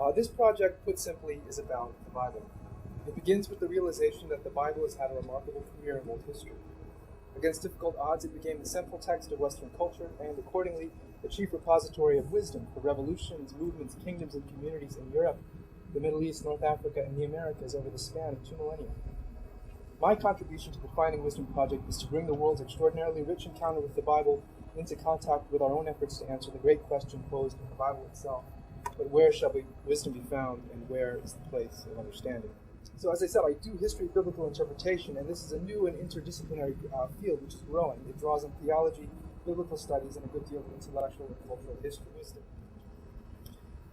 This project, put simply, is about the Bible. It begins with the realization that the Bible has had a remarkable career in world history. Against difficult odds, it became the central text of Western culture and, accordingly, the chief repository of wisdom for revolutions, movements, kingdoms, and communities in Europe, the Middle East, North Africa, and the Americas over the span of 2 millennia. My contribution to the Finding Wisdom project is to bring the world's extraordinarily rich encounter with the Bible into contact with our own efforts to answer the great question posed in the Bible itself. But where shall wisdom be found, and where is the place of understanding? So as I said, I do history of biblical interpretation, and this is a new and interdisciplinary field which is growing. It draws on theology, biblical studies, and a good deal of intellectual and cultural history.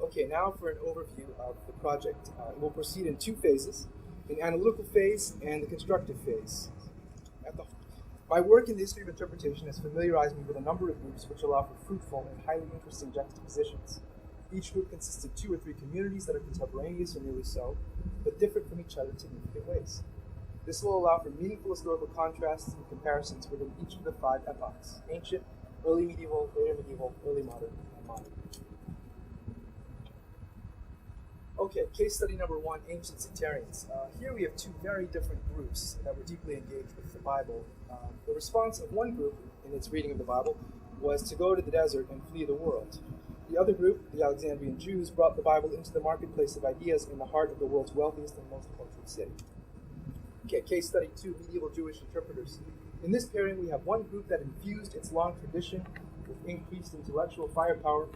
Okay, now for an overview of the project. It will proceed in 2 phases, an analytical phase and the constructive phase. My work in the history of interpretation has familiarized me with a number of groups which allow for fruitful and highly interesting juxtapositions. Each group consists of 2 or 3 communities that are contemporaneous or nearly so, but different from each other in significant ways. This will allow for meaningful historical contrasts and comparisons within each of the 5 epochs: ancient, early medieval, later medieval, early modern, and modern. Okay, case study number 1, ancient sectarians. Here we have 2 very different groups that were deeply engaged with the Bible. The response of one group in its reading of the Bible was to go to the desert and flee the world. The other group, the Alexandrian Jews, brought the Bible into the marketplace of ideas in the heart of the world's wealthiest and most cultured city. Okay, case study 2, medieval Jewish interpreters. In this pairing, we have one group that infused its long tradition with increased intellectual firepower.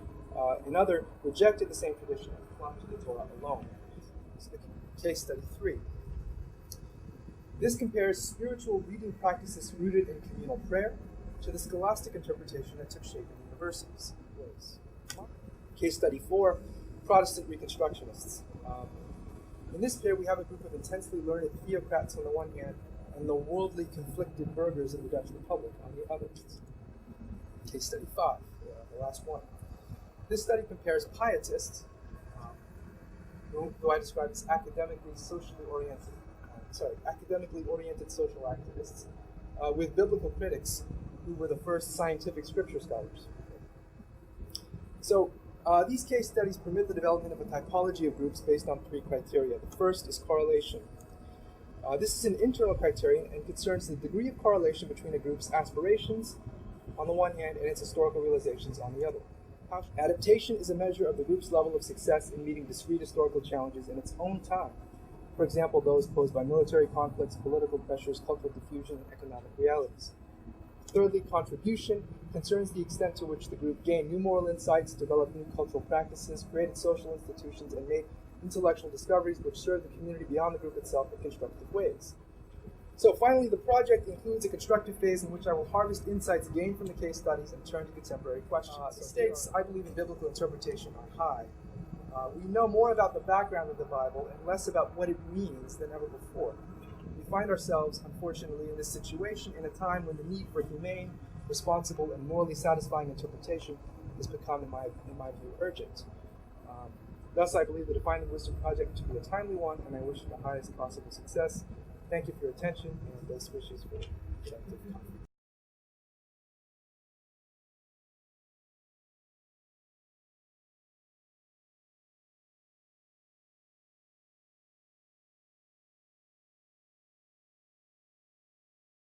Another rejected the same tradition and clung to the Torah alone. Case study 3. This compares spiritual reading practices rooted in communal prayer to the scholastic interpretation that took shape in universities. Case study 4, Protestant Reconstructionists. In this pair, we have a group of intensely learned theocrats on the one hand and the worldly conflicted burghers of the Dutch Republic on the other. Case study 5, the last one. This study compares pietists, who I describe as academically oriented social activists, with biblical critics who were the first scientific scripture scholars. So these case studies permit the development of a typology of groups based on 3 criteria. The first is correlation. This is an internal criterion and concerns the degree of correlation between a group's aspirations on the one hand and its historical realizations on the other. Adaptation is a measure of the group's level of success in meeting discrete historical challenges in its own time. For example, those posed by military conflicts, political pressures, cultural diffusion, and economic realities. Thirdly, contribution concerns the extent to which the group gained new moral insights, developed new cultural practices, created social institutions, and made intellectual discoveries which serve the community beyond the group itself in constructive ways. So finally, the project includes a constructive phase in which I will harvest insights gained from the case studies and turn to contemporary questions. The stakes, I believe, in biblical interpretation are high. We know more about the background of the Bible and less about what it means than ever before. We find ourselves, unfortunately, in this situation in a time when the need for humane, responsible, and morally satisfying interpretation has become, in my view, urgent. Thus, I believe the Finding Wisdom project to be a timely one, and I wish it the highest possible success. Thank you for your attention, and best wishes for productive conference.